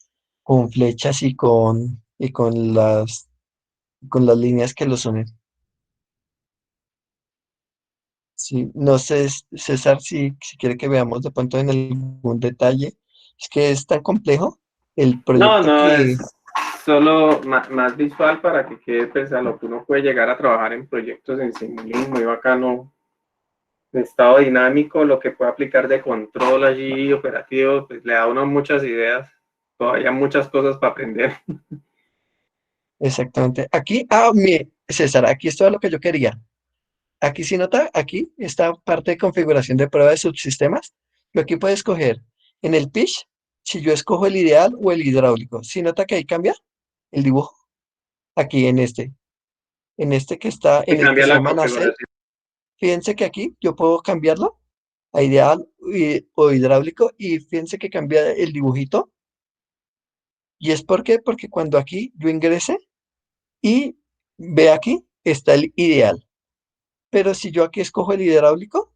flechas y con las líneas que los unen. Sí, no sé, César, si quiere que veamos de pronto en algún detalle. Es que es tan complejo el No, proyecto no, que, es solo más visual para que quede pues, a lo que uno puede llegar a trabajar en proyectos en Simulink, muy bacano, de estado dinámico, lo que puede aplicar de control allí, operativo, pues le da a uno muchas ideas, todavía muchas cosas para aprender. exactamente, aquí, mire, César, aquí es todo lo que yo quería. Aquí si nota, aquí esta parte de configuración de prueba de subsistemas, yo aquí puedo escoger en el pitch si yo escojo el ideal o el hidráulico. Si nota que ahí cambia el dibujo, aquí en este que está, Se en el que cambia se la llama nacelle. configuración. Fíjense que aquí yo puedo cambiarlo a ideal o hidráulico y fíjense que cambia el dibujito. ¿Y es por qué? Porque cuando aquí yo ingrese y ve aquí está el ideal. Pero si yo aquí escojo el hidráulico,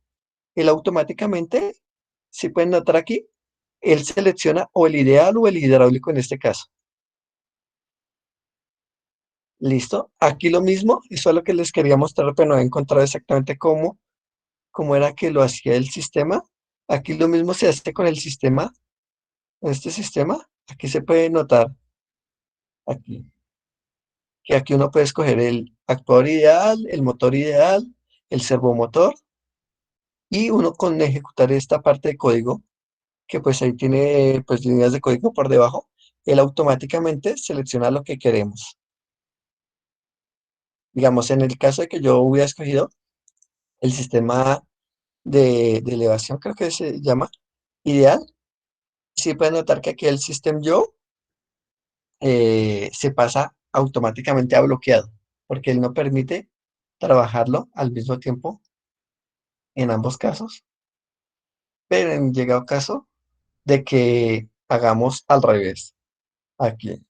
él automáticamente, si pueden notar aquí, él selecciona o el ideal o el hidráulico en este caso. ¿Listo? Aquí lo mismo, eso es lo que les quería mostrar, pero no he encontrado exactamente cómo era que lo hacía el sistema. Aquí lo mismo se hace con el sistema, en este sistema. Aquí se puede notar, aquí, que aquí uno puede escoger el actuador ideal, el motor ideal, el servomotor, y uno con ejecutar esta parte de código, que pues ahí tiene pues líneas de código por debajo, él automáticamente selecciona lo que queremos. Digamos, en el caso de que yo hubiera escogido el sistema de elevación, creo que se llama ideal, sí pueden notar que aquí el System Yo se pasa automáticamente a bloqueado, porque él no permite trabajarlo al mismo tiempo en ambos casos, pero en llegado caso de que hagamos al revés aquí,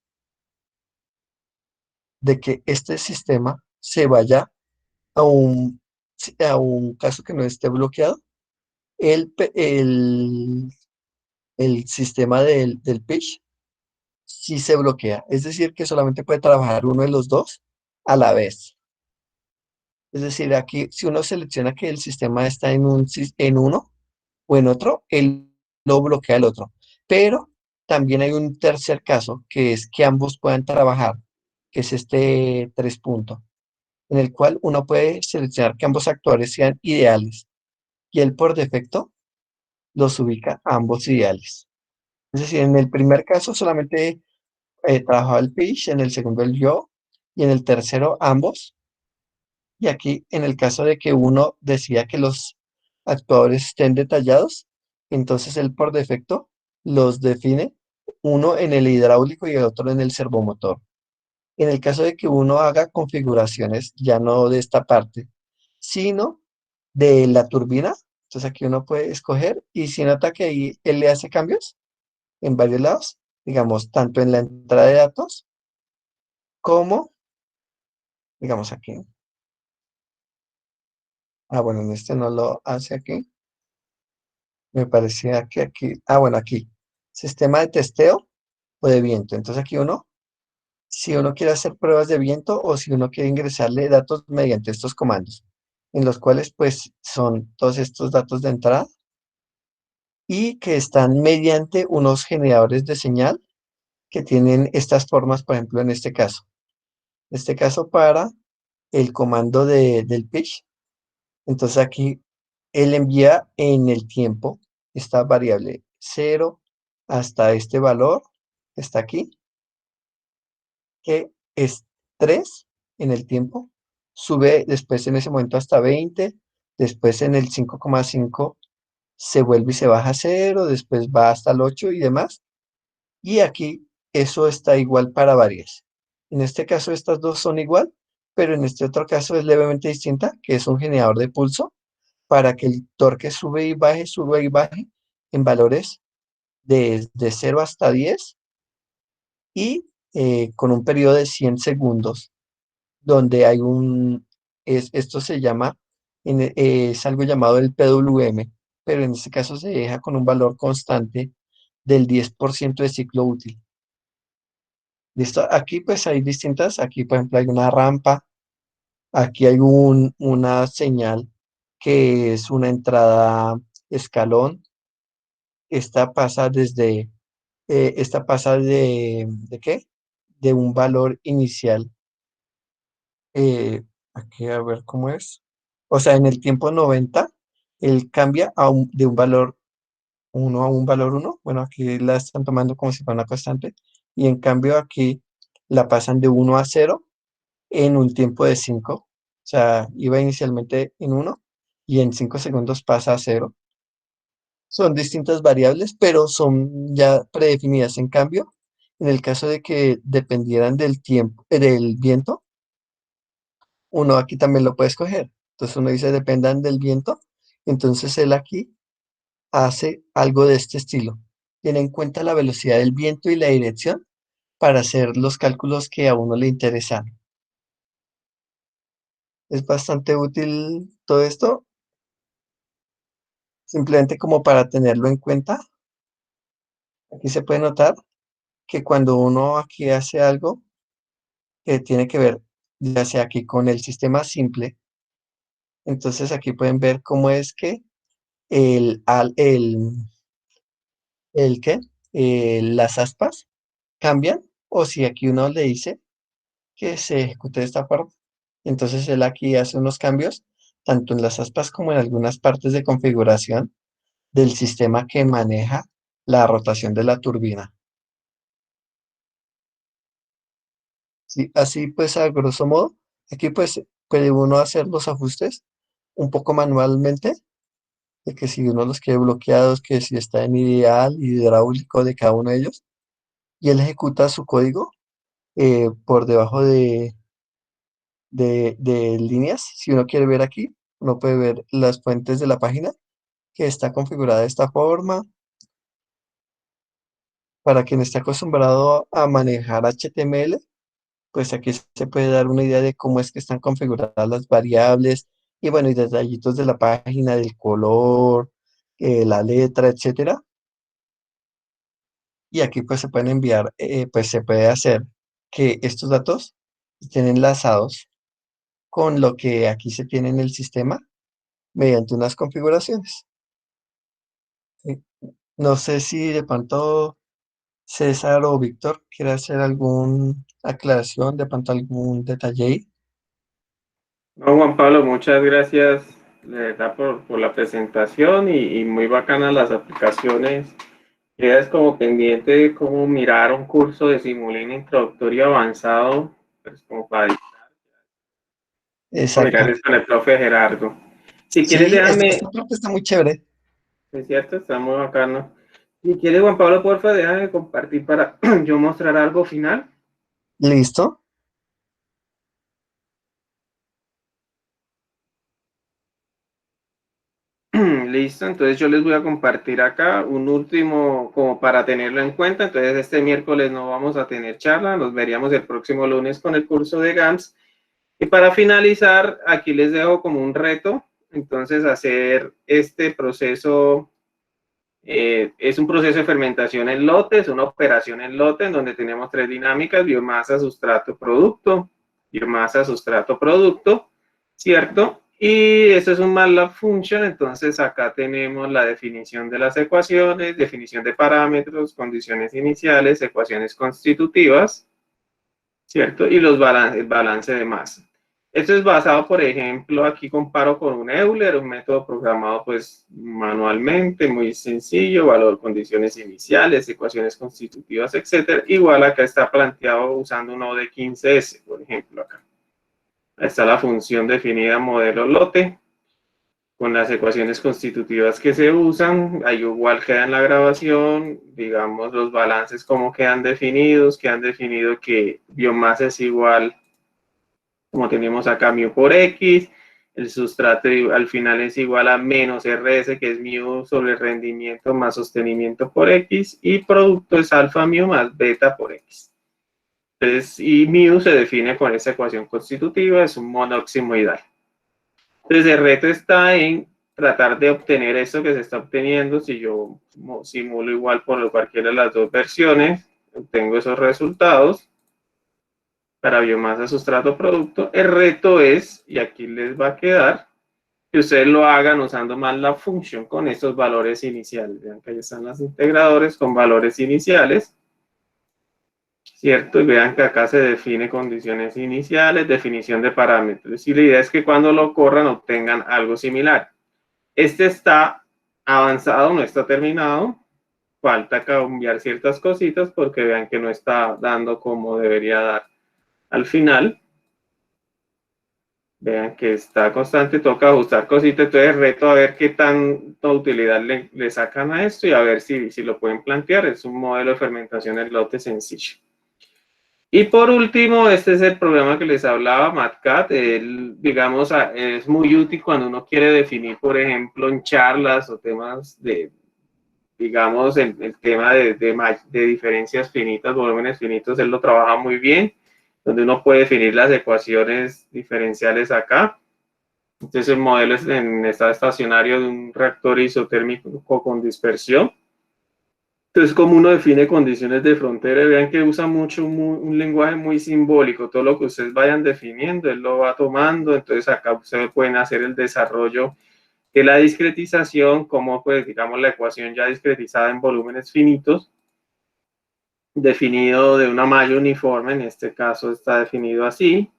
de que este sistema se vaya a un caso que no esté bloqueado, el sistema del pitch sí se bloquea, es decir, que solamente puede trabajar uno de los dos a la vez. Es decir, aquí si uno selecciona que el sistema está en uno o en otro, él lo bloquea el otro. Pero también hay un tercer caso, que es que ambos puedan trabajar, que es este tres puntos, en el cual uno puede seleccionar que ambos actores sean ideales y él por defecto los ubica a ambos ideales. Es decir, en el primer caso solamente trabajaba el pitch, en el segundo el yo y en el tercero ambos. Y aquí, en el caso de que uno decida que los actuadores estén detallados, entonces él por defecto los define uno en el hidráulico y el otro en el servomotor. En el caso de que uno haga configuraciones ya no de esta parte, sino de la turbina, entonces aquí uno puede escoger y si nota que ahí él le hace cambios en varios lados, digamos, tanto en la entrada de datos como, digamos aquí. Ah, bueno, en este no lo hace aquí. Me parecía que aquí, bueno, aquí, sistema de testeo o de viento. Entonces aquí uno, si uno quiere hacer pruebas de viento o si uno quiere ingresarle datos mediante estos comandos, en los cuales pues son todos estos datos de entrada y que están mediante unos generadores de señal que tienen estas formas, por ejemplo, en este caso. En este caso para el comando del pitch. Entonces aquí él envía en el tiempo esta variable cero hasta este valor, que está aquí, que es 3 en el tiempo, sube después en ese momento hasta 20, después en el 5,5 se vuelve y se baja a 0, después va hasta el 8 y demás, y aquí eso está igual para varias. En este caso estas dos son igual, pero en este otro caso es levemente distinta, que es un generador de pulso para que el torque sube y baje en valores de 0 hasta 10 y con un periodo de 100 segundos, donde hay esto se llama, es algo llamado el PWM, pero en este caso se deja con un valor constante del 10% de ciclo útil. ¿Listo? Aquí pues hay distintas, aquí por ejemplo hay una rampa, aquí hay una señal que es una entrada escalón. Esta pasa ¿de qué? De un valor inicial. Aquí a ver cómo es. O sea, en el tiempo 90, él cambia de un valor uno a un valor uno. Bueno, aquí la están tomando como si fuera una constante. Y en cambio aquí la pasan de 1 a 0 en un tiempo de 5. O sea, iba inicialmente en 1 y en 5 segundos pasa a 0. Son distintas variables, pero son ya predefinidas. En cambio, en el caso de que dependieran del tiempo, del viento, uno aquí también lo puede escoger. Entonces uno dice dependan del viento. Entonces él aquí hace algo de este estilo. Tiene en cuenta la velocidad del viento y la dirección para hacer los cálculos que a uno le interesan. Es bastante útil todo esto, simplemente como para tenerlo en cuenta. Aquí se puede notar que cuando uno aquí hace algo, que tiene que ver ya sea aquí con el sistema simple. Entonces aquí pueden ver cómo es que el, al- el ¿qué? Las aspas cambian o si aquí uno le dice que se ejecute de esta forma. Entonces él aquí hace unos cambios tanto en las aspas como en algunas partes de configuración del sistema que maneja la rotación de la turbina. Sí, así pues a grosso modo Aquí pues puede uno hacer los ajustes un poco manualmente, de que si uno los quiere bloqueados, que si está en ideal, hidráulico de cada uno de ellos, y él ejecuta su código por debajo de líneas. Si uno quiere ver aquí, uno puede ver las fuentes de la página que está configurada de esta forma. Para quien esté acostumbrado a manejar HTML, pues aquí se puede dar una idea de cómo es que están configuradas las variables y bueno, y detallitos de la página, del color, la letra, etcétera. Y aquí pues se pueden enviar, pues se puede hacer que estos datos estén enlazados con lo que aquí se tiene en el sistema mediante unas configuraciones. ¿Sí? No sé si de pronto César o Víctor quiere hacer alguna aclaración, de pronto algún detalle ahí. No, Juan Pablo, muchas gracias de verdad por la presentación y muy bacanas las aplicaciones. Quedas como pendiente de cómo mirar un curso de Simulink introductorio avanzado, pues como para mirar Exacto. eso con el profe Gerardo. Si quieres, Sí, déjame, esta propuesta está muy chévere. es cierto, está muy bacano. Si quieres, Juan Pablo, porfa, déjame compartir para yo mostrar algo final. Listo. Listo, entonces yo les voy a compartir acá un último como para tenerlo en cuenta. Entonces este miércoles no vamos a tener charla, nos veríamos el próximo lunes con el curso de GAMS. Y para finalizar, aquí les dejo como un reto, entonces hacer este proceso, es un proceso de fermentación en lotes, una operación en lote en donde tenemos tres dinámicas: biomasa, sustrato, producto, biomasa, sustrato, producto, ¿cierto? Y esto es un MATLAB function, entonces acá tenemos la definición de las ecuaciones, definición de parámetros, condiciones iniciales, ecuaciones constitutivas, ¿cierto? Y el balance de masa. Esto es basado, por ejemplo, aquí comparo con un Euler, un método programado pues manualmente, muy sencillo, valor, condiciones iniciales, ecuaciones constitutivas, etcétera. Igual acá está planteado usando un ODE 15S, por ejemplo, acá. Ahí está la función definida modelo lote, con las ecuaciones constitutivas que se usan, ahí igual queda en la grabación, digamos, los balances como quedan definidos, quedan definido que biomasa es igual, como tenemos acá, mu por x, el sustrato al final es igual a menos RS, que es mu sobre rendimiento más sostenimiento por x, y producto es alfa mu más beta por x. Entonces, y mu se define con esa ecuación constitutiva, es un monóximoidal. Entonces, el reto está en tratar de obtener eso que se está obteniendo. Si yo simulo igual por cualquiera de las dos versiones, obtengo esos resultados para biomasa, sustrato, producto. El reto es, y aquí les va a quedar, que ustedes lo hagan usando más la función con estos valores iniciales. Vean que ahí están los integradores con valores iniciales, ¿cierto? Y vean que acá se define condiciones iniciales, definición de parámetros. Y la idea es que cuando lo corran obtengan algo similar. Este está avanzado, no está terminado. Falta cambiar ciertas cositas porque vean que no está dando como debería dar al final. Vean que está constante, toca ajustar cositas. Entonces, reto a ver qué tanta utilidad le sacan a esto y a ver si lo pueden plantear. Es un modelo de fermentación en lote sencillo. Y por último, este es el programa que les hablaba, MatCat. Él, digamos, es muy útil cuando uno quiere definir, por ejemplo, en charlas o temas de, digamos, el tema de diferencias finitas, volúmenes finitos, él lo trabaja muy bien, donde uno puede definir las ecuaciones diferenciales acá. Entonces, el modelo es en estado estacionario de un reactor isotérmico con dispersión. Entonces, como uno define condiciones de frontera, vean que usa mucho un lenguaje muy simbólico. Todo lo que ustedes vayan definiendo, él lo va tomando. Entonces, acá ustedes pueden hacer el desarrollo de la discretización, como pues, digamos, la ecuación ya discretizada en volúmenes finitos, definido de una malla uniforme, en este caso está definido así.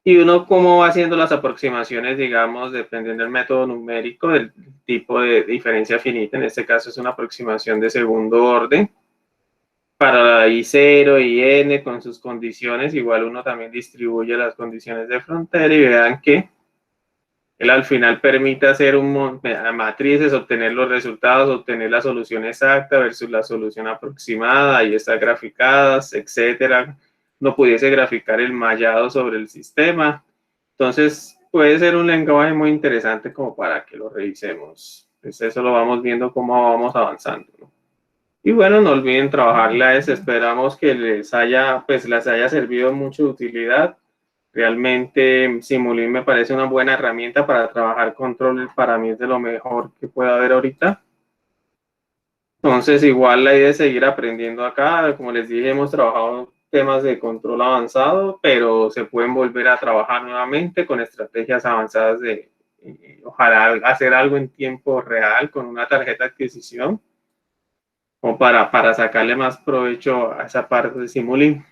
Y uno cómo va haciendo las aproximaciones, digamos, dependiendo del método numérico, del tipo de diferencia finita. En este caso es una aproximación de segundo orden, para la I0 y N con sus condiciones, igual uno también distribuye las condiciones de frontera y vean que él al final permite hacer matrices, obtener los resultados, obtener la solución exacta versus la solución aproximada, ahí está graficadas, etcétera. No pudiese graficar el mallado sobre el sistema. Entonces, puede ser un lenguaje muy interesante como para que lo revisemos. Pues eso lo vamos viendo cómo vamos avanzando, ¿no? Y bueno, no olviden trabajarla a eso. Esperamos que les haya servido mucho de utilidad. Realmente Simulink me parece una buena herramienta para trabajar controles. Para mí es de lo mejor que pueda haber ahorita. Entonces, igual la idea es seguir aprendiendo acá. Como les dije, hemos trabajado temas de control avanzado, pero se pueden volver a trabajar nuevamente con estrategias avanzadas de, ojalá, hacer algo en tiempo real con una tarjeta de adquisición o para sacarle más provecho a esa parte de Simulink.